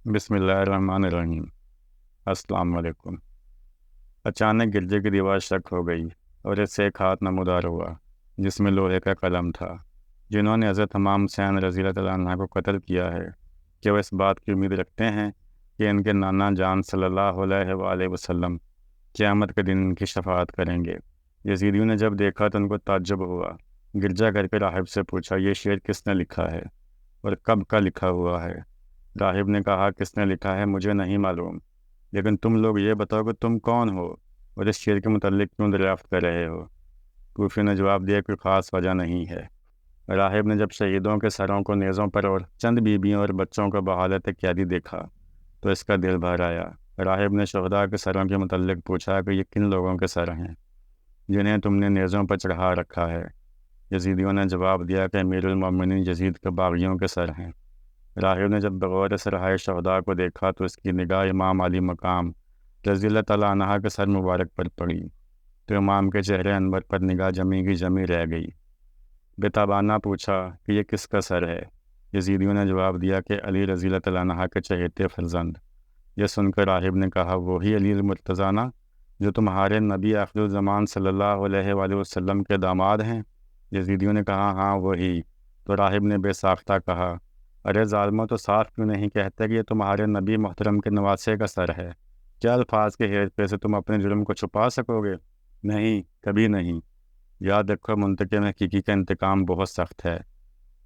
بسم اللہ الرحمن الرحیم۔ السلام علیکم۔ اچانک گرجے کی دیوار شق ہو گئی اور اس سے ایک ہاتھ نمودار ہوا جس میں لوہے کا قلم تھا۔ جنہوں نے حضرت امام حسین رضی اللہ تعالیٰ عنہ کو قتل کیا ہے، کہ وہ اس بات کی امید رکھتے ہیں کہ ان کے نانا جان صلی اللہ علیہ وآلہ وسلم قیامت کے دن ان کی شفاعت کریں گے۔ یزیدیوں نے جب دیکھا تو ان کو تعجب ہوا۔ گرجا گھر کے راہب سے پوچھا، یہ شعر کس نے لکھا ہے اور کب کا لکھا ہوا ہے؟ راہب نے کہا، کس نے لکھا ہے مجھے نہیں معلوم، لیکن تم لوگ یہ بتاؤ کہ تم کون ہو اور اس شعر کے متعلق کیوں دریافت کر رہے ہو؟ کوفی نے جواب دیا، کوئی خاص وجہ نہیں ہے۔ راہب نے جب شہیدوں کے سروں کو نیزوں پر اور چند بیویوں اور بچوں کو بحالت قیدی دیکھا تو اس کا دل بھر آیا۔ راہب نے شہداء کے سروں کے متعلق پوچھا کہ یہ کن لوگوں کے سر ہیں جنہیں تم نے نیزوں پر چڑھا رکھا ہے؟ یزیدیوں نے جواب دیا کہ امیر المومنین یزید کے باغیوں کے سر ہیں۔ راہب نے جب بغور سرحائے شہداء کو دیکھا تو اس کی نگاہ امام علی مقام رضی اللہ تعالیٰ عنہ کے سر مبارک پر پڑی تو امام کے چہرے انور پر نگاہ جمی کی جمی رہ گئی۔ بتابانہ پوچھا کہ یہ کس کا سر ہے؟ یزیدیوں نے جواب دیا کہ علی رضی اللہ تعالیٰ عنہ کے چہیتے فرزند۔ یہ سن کر راہب نے کہا، وہی علی المرتضیٰ نا جو تمہارے نبی آخر الزمان صلی اللہ علیہ وآلہ وسلم کے داماد ہیں؟ یزیدیوں نے کہا، ہاں وہی۔ تو راہب نے بے ساختہ کہا، ارے ظالموں، تو صاف کیوں نہیں کہتے کہ یہ تمہارے نبی محترم کے نواسے کا سر ہے؟ کیا الفاظ کے ہیر پھیر سے تم اپنے جرم کو چھپا سکو گے؟ نہیں، کبھی نہیں۔ یاد رکھو، منتقم حقیقی کا انتقام بہت سخت ہے۔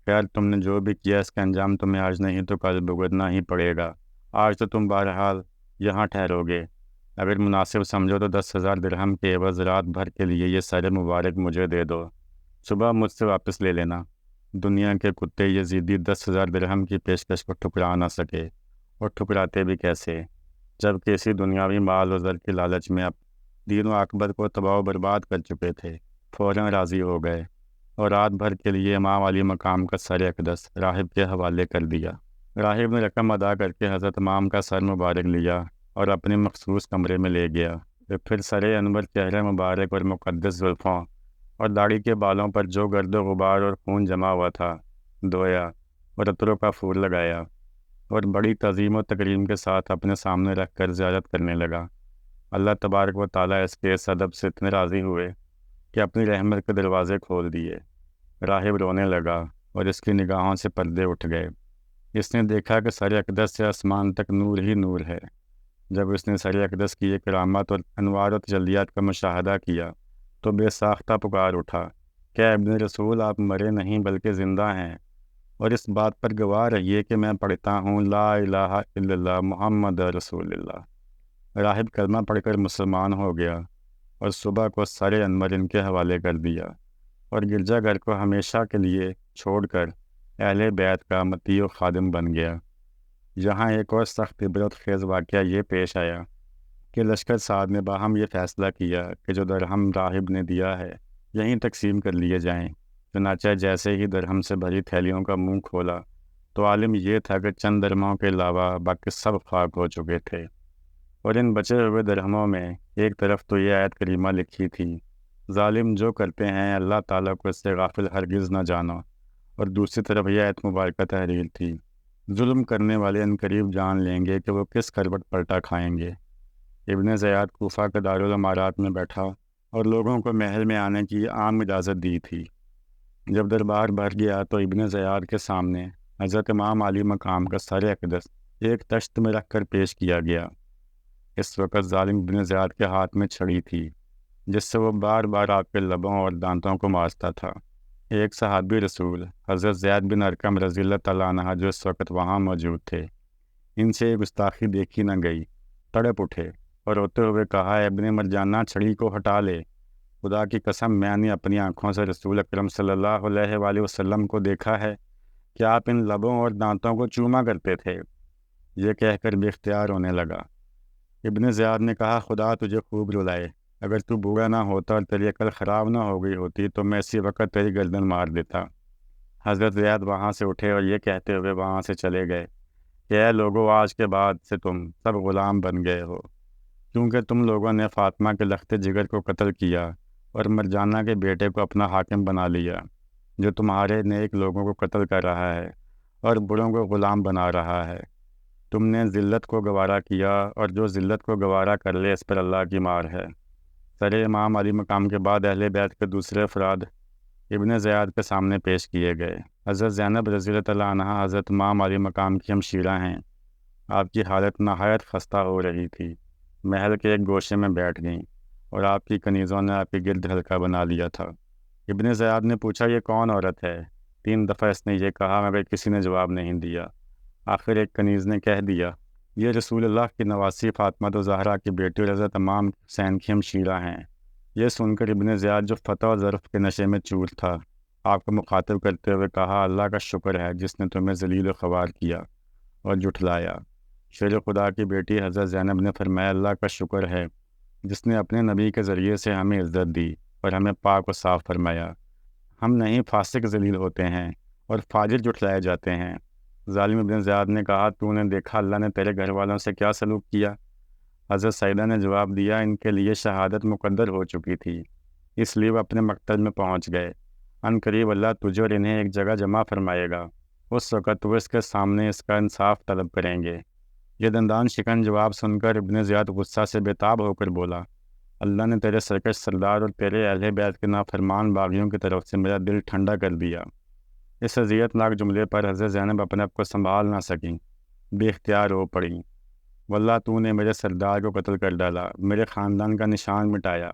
خیر، تم نے جو بھی کیا اس کا انجام تمہیں آج نہیں تو کل بھگتنا ہی پڑے گا۔ آج تو تم بہرحال یہاں ٹھہرو گے، اگر مناسب سمجھو تو 10,000 درہم کے عوض رات بھر کے لیے یہ سر مبارک مجھے دے دو، صبح مجھ سے واپس لے لینا۔ دنیا کے کتے یزیدی 10,000 درہم کی پیشکش کو ٹھکرا نہ سکے، اور ٹھکراتے بھی کیسے، جب کہ اسی دنیاوی مال و زر کے لالچ میں اب دین و عاقبت کو تباہ و برباد کر چکے تھے۔ فوراً راضی ہو گئے اور رات بھر کے لیے امام علی مقام کا سر اقدس راہب کے حوالے کر دیا۔ راہب نے رقم ادا کر کے حضرت امام کا سر مبارک لیا اور اپنے مخصوص کمرے میں لے گیا۔ پھر سر انور، چہرے مبارک اور مقدس زلفوں اور داڑھی کے بالوں پر جو گرد و غبار اور خون جمع ہوا تھا دھویا اور عطروں کا پھول لگایا، اور بڑی تعظیم و تکریم کے ساتھ اپنے سامنے رکھ کر زیارت کرنے لگا۔ اللہ تبارک و تعالیٰ اس کے اس ادب سے اتنے راضی ہوئے کہ اپنی رحمت کے دروازے کھول دیے۔ راہب رونے لگا اور اس کی نگاہوں سے پردے اٹھ گئے۔ اس نے دیکھا کہ سر اقدس سے آسمان تک نور ہی نور ہے۔ جب اس نے سر اقدس کی یہ کرامات اور انوار و تجلیات کا مشاہدہ کیا تو بے ساختہ پکار اٹھا، کیا ابن رسول آپ مرے نہیں بلکہ زندہ ہیں، اور اس بات پر گواہ رہیے کہ میں پڑھتا ہوں لا الہ الا اللہ محمد رسول اللہ۔ راہب کلمہ پڑھ کر مسلمان ہو گیا اور صبح کو سر انور ان کے حوالے کر دیا اور گرجا گھر کو ہمیشہ کے لیے چھوڑ کر اہل بیت کا مطیع و خادم بن گیا۔ یہاں ایک اور سخت عبرت خیز واقعہ یہ پیش آیا کہ لشکر سعد نے باہم یہ فیصلہ کیا کہ جو درہم راہب نے دیا ہے یہیں تقسیم کر لیے جائیں۔ چنانچہ جیسے ہی درہم سے بھری تھیلیوں کا منہ کھولا تو عالم یہ تھا کہ چند درہموں کے علاوہ باقی سب خاک ہو چکے تھے، اور ان بچے ہوئے درہموں میں ایک طرف تو یہ آیت کریمہ لکھی تھی، ظالم جو کرتے ہیں اللہ تعالیٰ کو اس سے غافل ہرگز نہ جانا، اور دوسری طرف یہ آیت مبارکہ تحریر تھی، ظلم کرنے والے عنقریب جان لیں گے کہ وہ کس کروٹ پلٹا کھائیں گے۔ ابن زیاد کوفہ کے دارالامارات میں بیٹھا اور لوگوں کو محل میں آنے کی عام اجازت دی تھی۔ جب دربار بھر گیا تو ابن زیاد کے سامنے حضرت امام علی مقام کا سر اقدس ایک تشت میں رکھ کر پیش کیا گیا۔ اس وقت ظالم ابن زیاد کے ہاتھ میں چھڑی تھی جس سے وہ بار بار آپ کے لبوں اور دانتوں کو مارتا تھا۔ ایک صحابی رسول حضرت زید بن ارقم رضی اللہ تعالیٰ عنہ جو اس وقت وہاں موجود تھے، ان سے یہ گستاخی دیکھی نہ گئی، تڑپ اٹھے اور روتے ہوئے کہا، ابن مرجانہ چھڑی کو ہٹا لے، خدا کی قسم میں نے اپنی آنکھوں سے رسول اکرم صلی اللہ علیہ وآلہ وسلم کو دیکھا ہے کہ آپ ان لبوں اور دانتوں کو چوما کرتے تھے۔ یہ کہہ کر بے اختیار ہونے لگا۔ ابن زیاد نے کہا، خدا تجھے خوب رلائے، اگر تو بوڑھا نہ ہوتا اور تیری عقل خراب نہ ہو گئی ہوتی تو میں اسی وقت تیری گردن مار دیتا۔ حضرت زیاد وہاں سے اٹھے اور یہ کہتے ہوئے وہاں سے چلے گئے کہ اے لوگو، آج کے بعد سے تم سب غلام بن گئے ہو، کیونکہ تم لوگوں نے فاطمہ کے لخت جگر کو قتل کیا اور مرجانہ کے بیٹے کو اپنا حاکم بنا لیا، جو تمہارے نیک لوگوں کو قتل کر رہا ہے اور بڑوں کو غلام بنا رہا ہے۔ تم نے ذلت کو گوارا کیا، اور جو ذلت کو گوارا کر لے اس پر اللہ کی مار ہے۔ سر امام علی مقام کے بعد اہل بیت کے دوسرے افراد ابن زیاد کے سامنے پیش کیے گئے۔ حضرت زینب رضی اللہ تعالیٰ عنہا حضرت امام علی مقام کی ہمشیرہ ہیں۔ آپ کی حالت نہایت خستہ ہو رہی تھی۔ محل کے ایک گوشے میں بیٹھ گئیں اور آپ کی کنیزوں نے آپ کے گرد حلقہ بنا لیا تھا۔ ابن زیاد نے پوچھا، یہ کون عورت ہے؟ 3 دفعہ اس نے یہ کہا مگر کسی نے جواب نہیں دیا۔ آخر ایک کنیز نے کہہ دیا، یہ رسول اللہ کی نواسی فاطمہ زہرا کی بیٹی اور حضرت امام حسین کی ہمشیرہ ہیں۔ یہ سن کر ابن زیاد جو فتح و ظرف کے نشے میں چور تھا، آپ کو مخاطب کرتے ہوئے کہا، اللہ کا شکر ہے جس نے تمہیں ذلیل و خوار کیا اور جھٹلایا۔ شیر خدا کی بیٹی حضرت زینب نے فرمایا، اللہ کا شکر ہے جس نے اپنے نبی کے ذریعے سے ہمیں عزت دی اور ہمیں پاک و صاف فرمایا۔ ہم نہیں فاسق ذلیل ہوتے ہیں اور فاجر جھٹلائے جاتے ہیں۔ ظالم ابن زیاد نے کہا، تو نے دیکھا اللہ نے تیرے گھر والوں سے کیا سلوک کیا؟ حضرت سیدہ نے جواب دیا، ان کے لیے شہادت مقدر ہو چکی تھی، اس لیے وہ اپنے مقتل میں پہنچ گئے۔ ان قریب اللہ تجھے اور انہیں ایک جگہ جمع فرمائے گا، اس وقت وہ اس کے سامنے اس کا انصاف طلب کریں گے۔ یہ دندان شکن جواب سن کر ابن زیاد غصہ سے بے تاب ہو کر بولا، اللہ نے تیرے سرکش سردار اور تیرے اہل بیت کے نافرمان باغیوں کی طرف سے میرا دل ٹھنڈا کر دیا۔ اس اذیت ناک جملے پر حضرت زینب اپنے آپ کو سنبھال نہ سکیں، بے اختیار رو پڑیں۔ واللہ تو نے میرے سردار کو قتل کر ڈالا، میرے خاندان کا نشان مٹایا،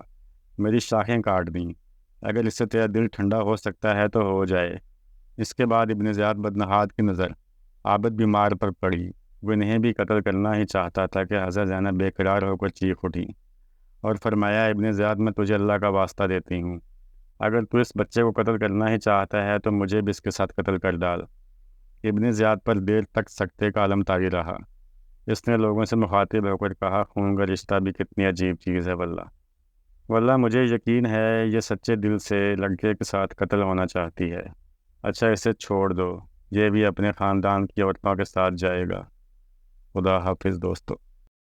میری شاخیں کاٹ دیں۔ اگر اس سے تیرا دل ٹھنڈا ہو سکتا ہے تو ہو جائے۔ اس کے بعد ابن زیاد بدنہاد کی نظر عابد بیمار پر پڑی۔ وہ انہیں بھی قتل کرنا ہی چاہتا تھا کہ حضرت زینب بے قرار ہو کر چیخ اٹھی اور فرمایا، ابن زیاد میں تجھے اللہ کا واسطہ دیتی ہوں، اگر تو اس بچے کو قتل کرنا ہی چاہتا ہے تو مجھے بھی اس کے ساتھ قتل کر ڈال۔ ابن زیاد پر دیر تک سکتے کا عالم طاری رہا۔ اس نے لوگوں سے مخاطب ہو کر کہا، خون کا رشتہ بھی کتنی عجیب چیز ہے واللہ مجھے یقین ہے یہ سچے دل سے لڑکے کے ساتھ قتل ہونا چاہتی ہے۔ اچھا اسے چھوڑ دو، یہ بھی اپنے خاندان کی عورتوں کے ساتھ جائے گا۔ خدا حافظ دوستو۔